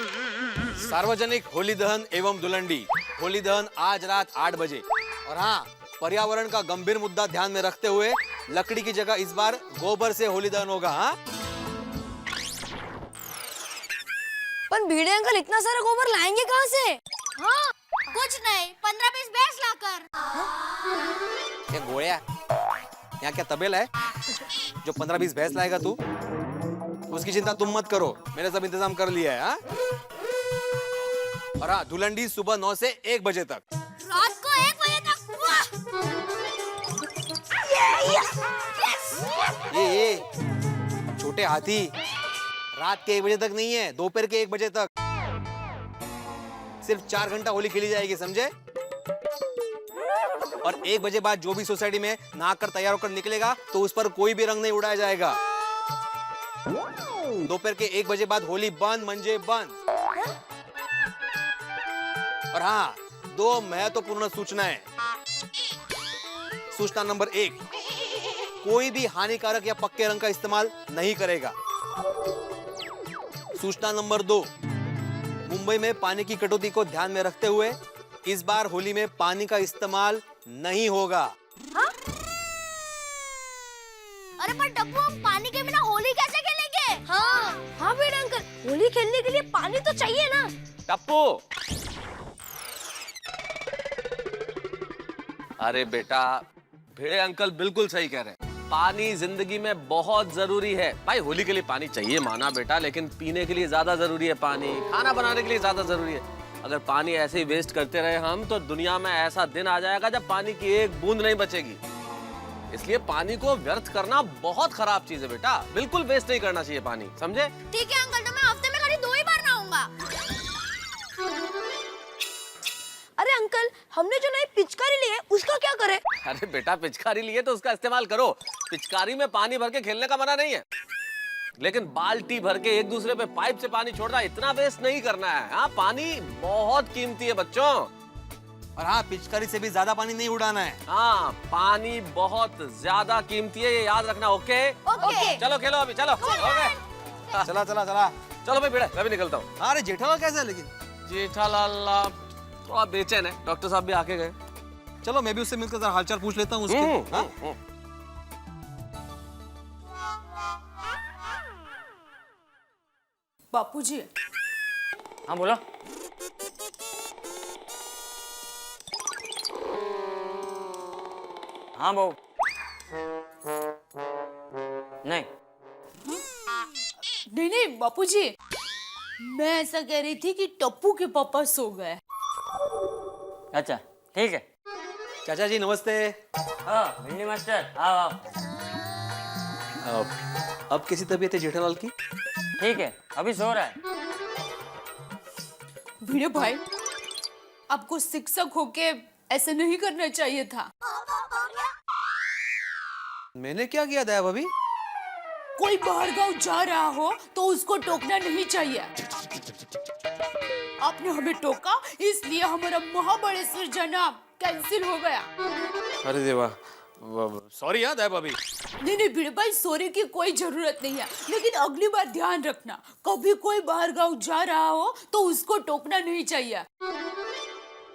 F: सार्वजनिक होली दहन एवं धुलंडी। होली दहन आज रात 8 बजे। और हाँ, पर्यावरण का गंभीर मुद्दा ध्यान में रखते हुए लकड़ी की जगह इस बार गोबर से होली दहन होगा। हाँ,
H: पर भिड़े अंकल इतना सारा गोबर लाएंगे कहाँ से?
K: हाँ, कुछ नहीं, 15-20 भैंस लाकर।
F: क्या गोया, यहाँ क्या तबेला है जो 15-20 भैंस लाएगा तू? उसकी चिंता तुम मत करो, मैंने सब इंतजाम कर लिया है। हाँ? और हाँ, धुलंडी सुबह 9 से 1 बजे तक।
K: रात को 1 बजे तक।
F: ये छोटे हाथी, रात के 1 बजे तक नहीं है, दोपहर के 1 बजे तक। सिर्फ 4 घंटा होली खेली जाएगी, समझे? और 1 बजे बाद जो भी सोसाइटी में नहाकर तैयार होकर निकलेगा तो उस पर कोई भी रंग नहीं उड़ाया जाएगा। दोपहर के 1 बजे बाद होली बंद, मंजे बंद। और हाँ, 2 महत्वपूर्ण सूचनाएं। सूचना नंबर 1, कोई भी हानिकारक या पक्के रंग का इस्तेमाल नहीं करेगा। सूचना नंबर 2, मुंबई में पानी की कटौती को ध्यान में रखते हुए इस बार होली में पानी का इस्तेमाल नहीं होगा।
K: हाँ? अरे पर टप्पू, हम पानी के बिना होली कैसे खेलेंगे?
H: हाँ भिड़े अंकल, होली खेलने के लिए पानी तो चाहिए ना।
E: टप्पू, अरे बेटा, भिड़े अंकल बिल्कुल सही कह रहे हैं। पानी जिंदगी में बहुत जरूरी है। भाई होली के लिए पानी चाहिए माना बेटा, लेकिन पीने के लिए ज्यादा जरूरी है पानी, खाना बनाने के लिए ज्यादा जरूरी है। अगर पानी ऐसे ही वेस्ट करते रहे हम तो दुनिया में ऐसा दिन आ जाएगा जब पानी की एक बूंद नहीं बचेगी। इसलिए पानी को व्यर्थ करना बहुत खराब चीज है बेटा, बिल्कुल वेस्ट नहीं करना चाहिए पानी, समझे?
K: ठीक है अंकल, तो मैं हफ्ते में खाली 2 ही बार नहाऊंगा।
H: अरे अंकल, हमने जो नई पिचकारी ली है उसका क्या करें?
E: अरे बेटा, पिचकारी लिए तो उसका इस्तेमाल करो। पिचकारी में पानी भर के खेलने का मना नहीं है, लेकिन बाल्टी भर के एक दूसरे पे पाइप से पानी छोड़ना, इतना वेस्ट नहीं करना है। हाँ, पानी बहुत कीमती है बच्चों।
F: और हाँ, पिचकारी से भी ज्यादा पानी नहीं उड़ाना है।
E: हाँ, पानी बहुत ज्यादा कीमती है, ये याद रखना। Okay
H: okay.
E: चलो खेलो अभी, चलो। ओके,
F: चला चला चला।
E: चलो भाई भिड़े, मैं भी निकलता हूँ।
F: अरे जेठालाल कैसा है लेकिन?
E: जेठालाल थोड़ा बेचैन है, डॉक्टर साहब भी आके गए।
F: चलो मैं भी उससे मिलकर जरा हालचाल पूछ लेता हूँ उसके। हाँ?
D: बापूजी,
A: हाँ बोलो। हाँ बहू। नहीं
D: नहीं बापूजी, मैं ऐसा कह रही थी कि टप्पू के पापा सो गए।
A: अच्छा ठीक है।
F: चाचा जी नमस्ते।
A: हाँ भिंडी मास्टर, आओ।
F: अब कैसी तबीयत है जेठालाल की?
A: ठीक है, अभी सो रहा है।
D: भिड़े भाई, आपको शिक्षक होके ऐसे नहीं करना चाहिए था।
F: मैंने क्या किया दया भाभी?
D: कोई बाहर गांव जा रहा हो तो उसको टोकना नहीं चाहिए। आपने हमें टोका, इसलिए हमारा महाबलेश्वर जाना कैंसिल हो गया।
F: अरे देवा, सॉरी यार दया भाभी।
D: नहीं भिड़े भाई, सॉरी की कोई जरूरत नहीं है, लेकिन अगली बार ध्यान रखना, कभी कोई बाहर गांव जा रहा हो तो उसको टोकना नहीं चाहिए।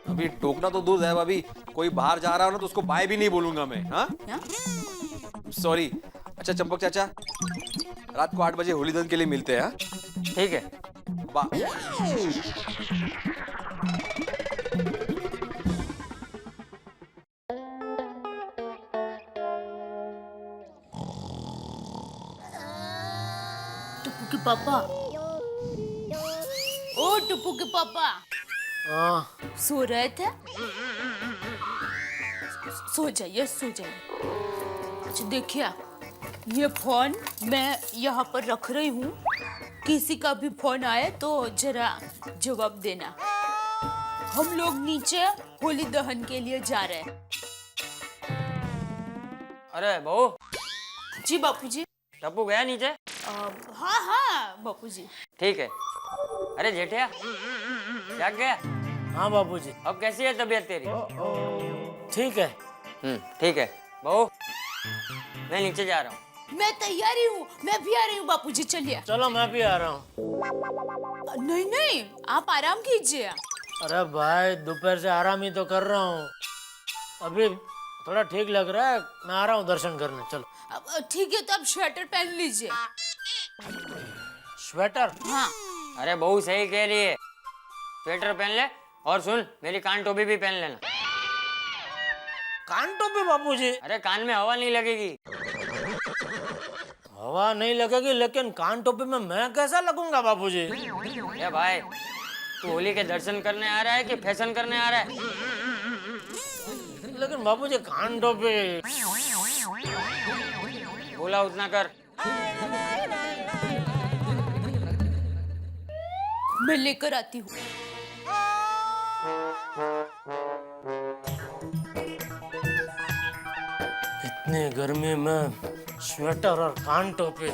F: अभी टोकना तो दूर दया भाभी, कोई बाहर जा रहा हो ना तो उसको बाय भी नहीं बोलूंगा मैं। हाँ, सॉरी। अच्छा चंपक चाचा, रात को 8 बजे होली दहन के लिए मिलते हैं।
A: ठीक है।
D: टप्पू के पापा, ओ टप्पू के पापा, सो रहे थे? सो जाइए, सो जाइए। अच्छा देखिए, ये फोन मैं यहाँ पर रख रही हूँ, किसी का भी फोन आए तो जरा जवाब देना। हम लोग नीचे होली दहन के लिए जा रहे हैं।
A: अरे बहू,
D: जी बापूजी।
A: टप्पू गया नीचे?
D: हाँ हाँ बापूजी।
A: ठीक है। अरे जेठिया, क्या गया?
B: हाँ बाबूजी।
A: अब कैसी है तबीयत तेरी?
B: ठीक है।
A: ठीक है। बहू, मैं नीचे जा रहा हूँ।
D: मैं तैयारी हूँ, मैं भी आ रही हूँ बापूजी, चलिए।
B: चलो मैं भी आ रहा हूँ।
D: नहीं नहीं, आप आराम कीजिए।
B: अरे भाई दोपहर से आराम ही तो कर रहा हूँ, अभी थोड़ा ठीक लग रहा है, मैं आ रहा हूँ दर्शन करने। चलो।
D: अब ठीक है, तो आप स्वेटर पहन लीजिए।
B: स्वेटर?
D: हाँ।
A: अरे बहू सही कह रही है, स्वेटर पहन ले। और सुन, मेरी कान टोपी भी पहन लेना।
B: कान टोपी बापूजी?
A: अरे कान में हवा नहीं लगेगी।
B: हवा नहीं लगेगी, लेकिन कान टोपी में मैं कैसा लगूंगा बापूजी?
A: ये भाई, तू होली के दर्शन करने आ रहा है कि फैशन करने आ रहा है?
B: लेकिन बापूजी कान टोपी।
A: बोला उतना कर।
D: मैं लेकर आती हूँ।
B: इतनी गर्मी में स्वेटर और कान टोपी।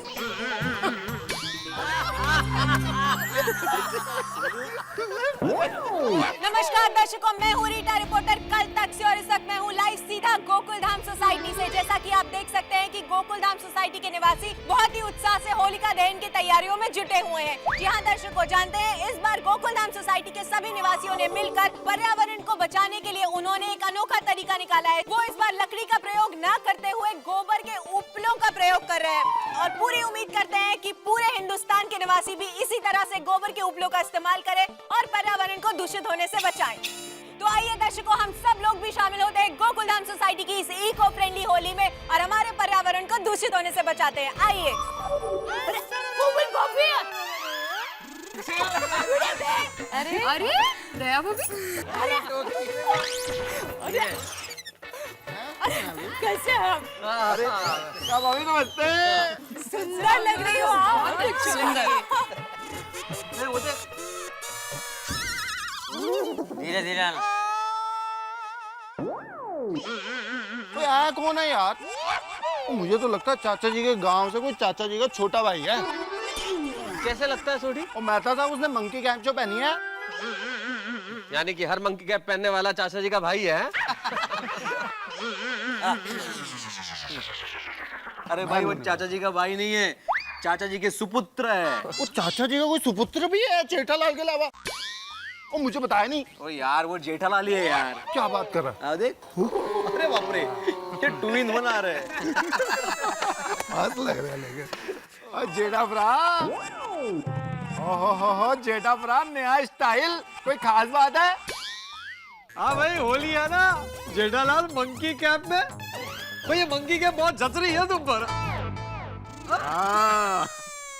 K: नमस्कार दर्शकों, मैं हूँ रीटा रिपोर्टर कल तक से, और इस वक्त मैं हूँ लाइव सीधा गोकुल धाम सोसाइटी से। जैसा कि आप देख सकते हैं कि गोकुल धाम सोसाइटी के निवासी बहुत ही उत्साह से होलिका दहन की तैयारियों में जुटे हुए हैं। जी हाँ दर्शकों, जानते हैं इस बार गोकुल धाम सोसाइटी के सभी निवासियों ने मिलकर पर्यावरण को बचाने के लिए उन्होंने एक अनोखा तरीका निकाला है। वो इस बार लकड़ी का प्रयोग न करते हुए गोबर के उपलों का प्रयोग कर रहे हैं, और पूरी उम्मीद करते हैं कि पूरे हिंदुस्तान के निवासी भी इसी तरह से गोबर के उपलों का इस्तेमाल करें और पर्यावरण को दूषित होने से बचाएं। तो आइए दर्शकों, हम सब लोग भी शामिल होते हैं गोकुल धाम सोसाइटी की इस इको फ्रेंडली होली में और हमारे पर्यावरण को दूषित होने से बचाते हैं। आइए।
D: अरे अरे दया भाभी, कैसे हम?
C: अरे क्या भाभी, नमस्ते।
K: सुंदर लग रही हो आप।
A: धीरे धीरे आना।
C: तो यहाँ कौन है यार? मुझे तो लगता है चाचा जी के गांव से कोई चाचा जी का छोटा भाई है।
E: कैसे लगता है सोडी?
C: और मेहता साहब, उसने मंकी कैप जो पहनी है।
E: यानी कि हर मंकी कैप पहनने वाला चाचा जी का भाई है?
F: अरे भाई वो चाचा जी का भाई नहीं है, चाचा जी के सुपुत्र है।
C: वो चाचा जी का कोई सुपुत्र भी है जेठालाल के अलावा? और मुझे बताया नहीं।
F: ओ यार वो जेठालाल ही है यार।
C: क्या बात कर रहा है?
F: देख, अरे बाप रे, ये ट्विन बना रहे हैं।
C: हंस लग रहा है लेकिन। और जेठा फ्रा, ओहो जेठा फ्रा, नया स्टाइल, कोई खास बात है?
F: हाँ भाई होली है ना, जेठालाल मंकी कैप में। भाई ये मंकी कैप बहुत जच रही है तुम पर।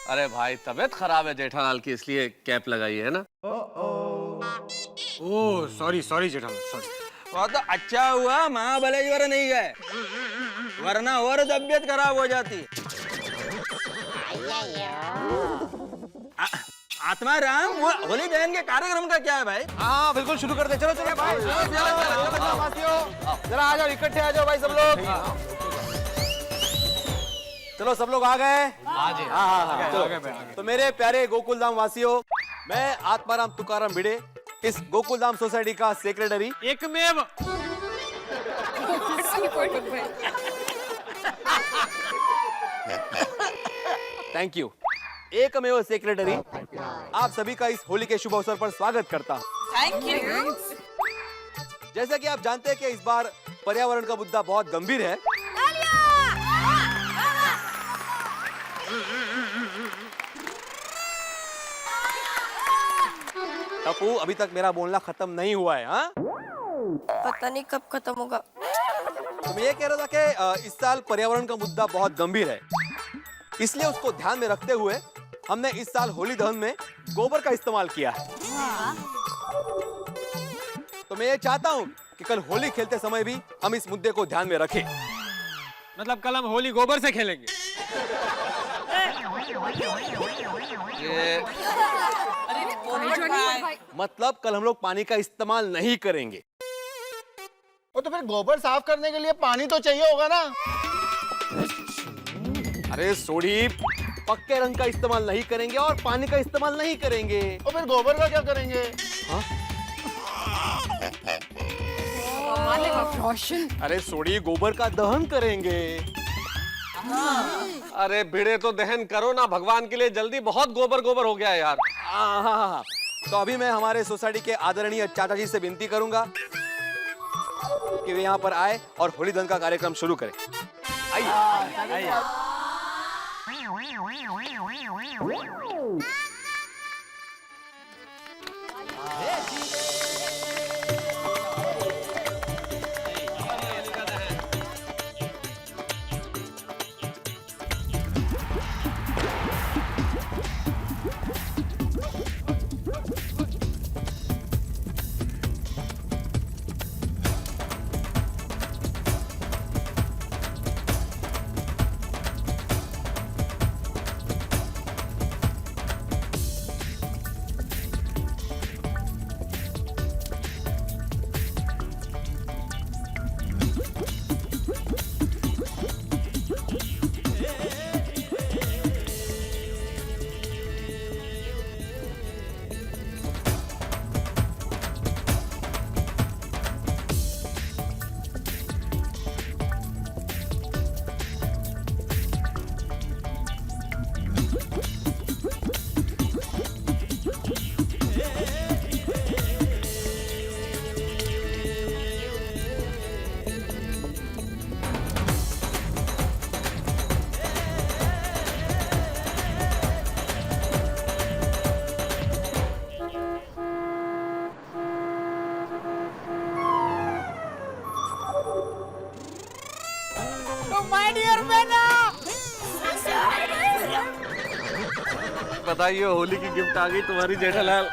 E: अरे भाई तबीयत खराब है जेठालाल की, इसलिए कैप लगाई है ना।
F: Oh sorry sorry Jethalal, sorry.
J: वो तो अच्छा हुआ महाबलेश्वर नहीं गए, वरना और तबियत खराब हो जाती। आत्मा राम, वो होली दहन के कार्यक्रम का क्या है भाई?
F: हाँ बिल्कुल शुरू कर दे, चलो चलो भाई।
C: जरा आ जाओ, इकट्ठे आ जाओ भाई सब लोग।
F: चलो सब लोग आ गए? हाँ, चलो। तो मेरे प्यारे गोकुल धाम वासियों, मैं आत्माराम तुकाराम भिड़े, इस गोकुल धाम सोसाइटी का सेक्रेटरी एकमेव थैंक यू, एकमेव सेक्रेटरी आप सभी का इस होली के शुभ अवसर पर स्वागत करता हूँ।
G: Thank you.
F: जैसा कि आप जानते हैं कि इस बार पर्यावरण का मुद्दा बहुत गंभीर है। टप्पू, अभी तक मेरा बोलना खत्म नहीं हुआ है। हाँ,
H: पता नहीं कब खत्म होगा।
F: तो मैं ये कह रहा था कि इस साल पर्यावरण का मुद्दा बहुत गंभीर है, इसलिए उसको ध्यान में रखते हुए हमने इस साल होली दहन में गोबर का इस्तेमाल किया है। तो मैं ये चाहता हूँ कि कल होली खेलते समय भी हम इस मुद्दे को ध्यान में रखें।
E: मतलब कल हम होली गोबर से खेलेंगे?
F: मतलब कल हम लोग पानी का इस्तेमाल नहीं करेंगे।
C: वो तो फिर गोबर साफ करने के लिए पानी तो चाहिए होगा ना?
F: अरे सोडी, पक्के रंग का इस्तेमाल नहीं करेंगे और पानी का इस्तेमाल नहीं करेंगे।
C: और फिर गोबर का क्या करेंगे?
F: अरे सोडी, गोबर का दहन करेंगे।
E: अरे भिड़े तो दहन करो ना भगवान के लिए जल्दी, बहुत गोबर गोबर हो गया है यार।
F: हाँ। तो अभी मैं हमारे सोसाइटी के आदरणीय चाचा जी से विनती करूंगा कि वे यहाँ पर आए और होली दहन का कार्यक्रम शुरू करें। आइए।
E: बताइए, होली की गिफ्ट आ गई तुम्हारी जेठालाल।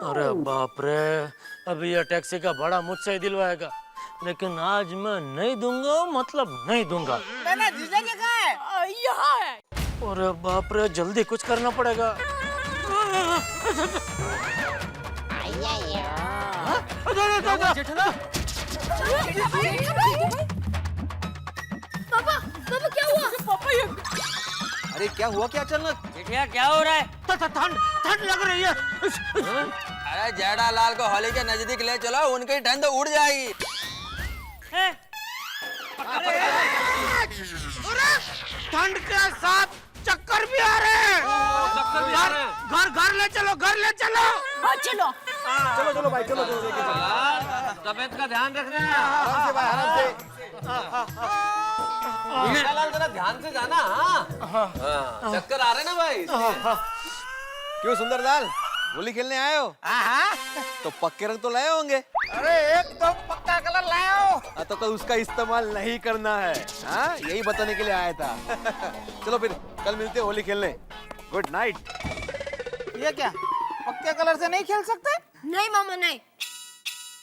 B: अरे बाप रे, अभी ये टैक्सी का भाड़ा मुझसे ही दिलवाएगा, लेकिन आज मैं नहीं दूंगा, मतलब नहीं दूंगा।
J: मैंने जीजा के कहा है
D: यहाँ है।
B: अरे बाप रे, जल्दी कुछ करना पड़ेगा।
H: पापा पापा क्या हुआ?
D: पापा ये
F: अरे क्या हुआ, क्या अचानक?
A: जेठिया क्या हो रहा है?
B: ठंड ठंड लग रही है।
F: अरे जेठालाल को होली के नजदीक ले चलो, उनकी ठंड उड़ जाएगी।
B: ठंड के साथ चक्कर भी आ रहे हैं। घर ले चलो, घर ले चलो।
D: हाँ चलो।
F: चलो भाई, चलो
A: तबीयत का ध्यान रखना।
F: आराम से भाई, आराम से।
E: जेठालाल जरा ध्यान से जाना। हाँ, चक्कर आ रहे ना भाई।
F: क्यों सुंदरलाल, होली खेलने आए हो? तो पक्के रंग तो लाए होंगे।
J: अरे एकदम पक्का कलर लाया हो।
F: तो कल उसका इस्तेमाल नहीं करना है, हाँ यही बताने के लिए आया था। चलो फिर कल मिलते हैं होली खेलने। Good night.
J: ये क्या, पक्के कलर से नहीं खेल सकते?
H: नहीं मामा नहीं।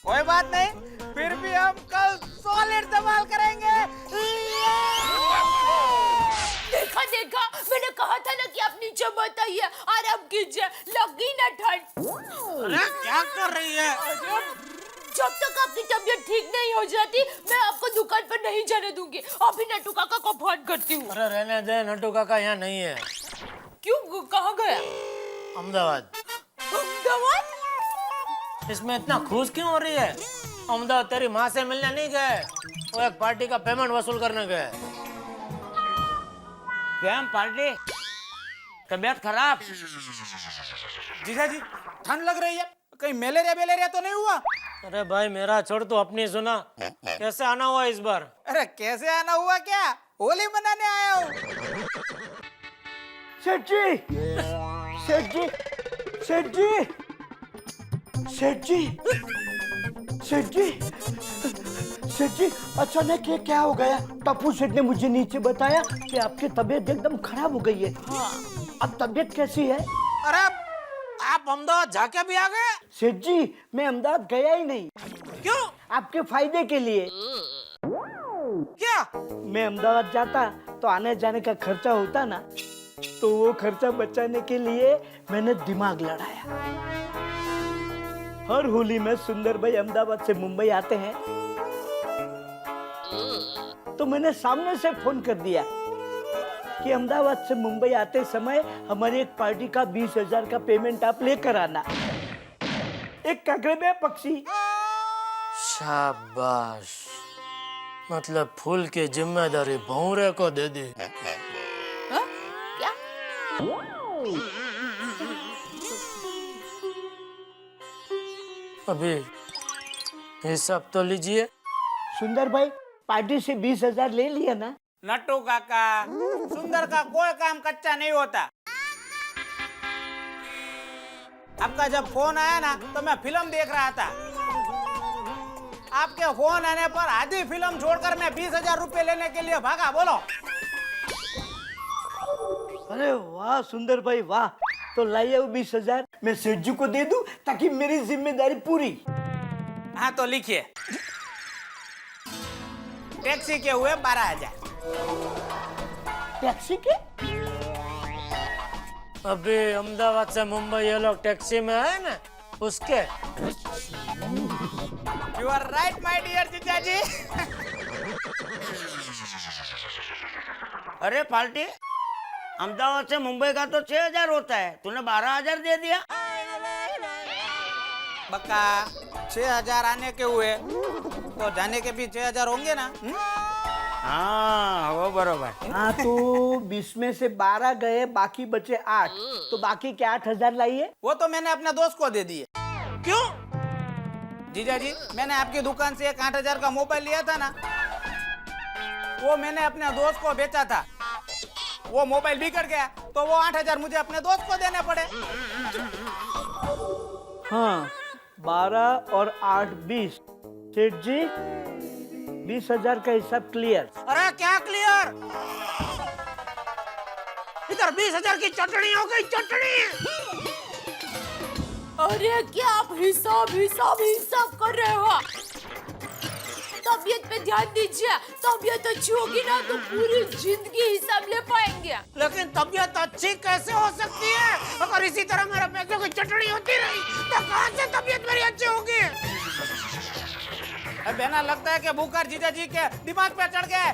J: कोई बात नहीं, फिर भी हम कल सॉलिड इस्तेमाल करेंगे।
D: देखा देखा, मैंने कहा था ना कि आप नीचे मत आइए, आराम कीजिए, लगी ना ठंड।
B: अरे क्या कर रही है?
D: जब तक आपकी तबीयत ठीक नहीं हो जाती, मैं आपको दुकान पर नहीं जाने दूंगी। अभी नट्टू काका को फोन करती हूँ।
B: अरे रहने दे, नट्टू काका यहाँ नहीं है।
D: क्यों, कहाँ गया?
B: अहमदाबाद।
D: अहमदाबाद?
B: इसमें इतना खुश क्यों हो रही है? अहमदाबाद तेरी माँ से मिलने नहीं गए, वो एक पार्टी का पेमेंट वसूल करने गए।
A: क्या पार्टी? तबीयत खराब?
J: जीजा जी, ठंड लग रही है, कहीं मलेरिया तो नहीं हुआ?
B: अरे भाई मेरा छोड़, तो अपनी सुना। कैसे आना हुआ इस बार?
J: अरे कैसे आना हुआ, क्या होली मनाने आया हूँ।
L: सेठ जी, सेठ जी, सेठ जी, सेठ जी, सेठ जी, सेठ जी, अचानक ये क्या हो गया? टप्पू सेठ ने मुझे नीचे बताया कि आपकी तबीयत एकदम खराब हो गई है। अब तबीयत कैसी है?
J: अरे आप अहमदाबाद जाके भी आ गए?
L: सेठ जी, मैं अहमदाबाद गया ही नहीं।
J: क्यों?
L: आपके फायदे के लिए।
J: क्या?
L: मैं अहमदाबाद जाता तो आने जाने का खर्चा होता ना, तो वो खर्चा बचाने के लिए मैंने दिमाग लड़ाया। हर होली में सुंदर भाई अहमदाबाद से मुंबई आते हैं, तो मैंने सामने से फोन कर दिया कि अहमदाबाद से मुंबई आते समय हमारी एक पार्टी का 20,000 का पेमेंट आप लेकर आना। एक काकड़े में पक्षी।
B: शाबाश, मतलब फूल की जिम्मेदारी भौरे को दे दी।
D: हाँ? क्या?
B: अभी हिसाब तो लीजिए।
L: सुंदर भाई, पार्टी से 20,000 ले लिया ना?
J: नट्टू काका, सुंदर का कोई काम कच्चा नहीं होता। आपका जब फोन आया ना तो मैं फिल्म देख रहा था। आपके फोन आने पर आधी फिल्म छोड़कर मैं 20,000 रुपए लेने के लिए भागा। बोलो।
L: अरे वाह सुंदर भाई वाह, तो लाइए वो 20,000 मैं सेठ जी को दे दूं ताकि मेरी जिम्मेदारी पूरी।
J: हाँ तो लिखिए, टैक्सी के हुए 12,000।
L: टैक्सी के?
B: अभी अहमदाबाद से मुंबई ये लोग टैक्सी में आए ना, उसके।
J: You are right my dear जीजाजी।
L: अरे पार्टी, अहमदाबाद से मुंबई का तो 6,000 होता है, तूने 12,000 दे दिया।
J: बक्का 6,000 आने के हुए तो जाने के भी 6,000 होंगे ना?
L: हाँ वो बरोबर। हाँ तो 20 में से 12 गए, बाकी बचे 8, तो बाकी के 8,000 लाइए।
J: वो तो मैंने अपने दोस्त को दे दिए।
L: क्यों?
J: जीजाजी, मैंने आपकी दुकान से एक 8,000 का मोबाइल लिया था ना, वो मैंने अपने दोस्त को बेचा था। वो मोबाइल बिगड़ गया तो वो 8,000 मुझे अपने दोस्त को देने पड़े।
L: हाँ 12 और 8 20। सेठ जी 20,000 का हिसाब क्लियर।
J: अरे क्या क्लियर? इधर 20,000 की चटनी हो गई, चटनी।
D: अरे क्या आप हिसाब हिसाब हिसाब कर रहे हो? तबीयत पे ध्यान दीजिए, तबीयत अच्छी होगी ना तो पूरी जिंदगी हिसाब ले पाएंगे।
J: लेकिन तबीयत अच्छी कैसे हो सकती है? अगर इसी तरह मेरे पैसों की चटनी होती रही तो कहाँ से तबीयत मेरी अच्छी होगी? बहना लगता है कि बुखार जीजा जी के दिमाग पे चढ़ गए।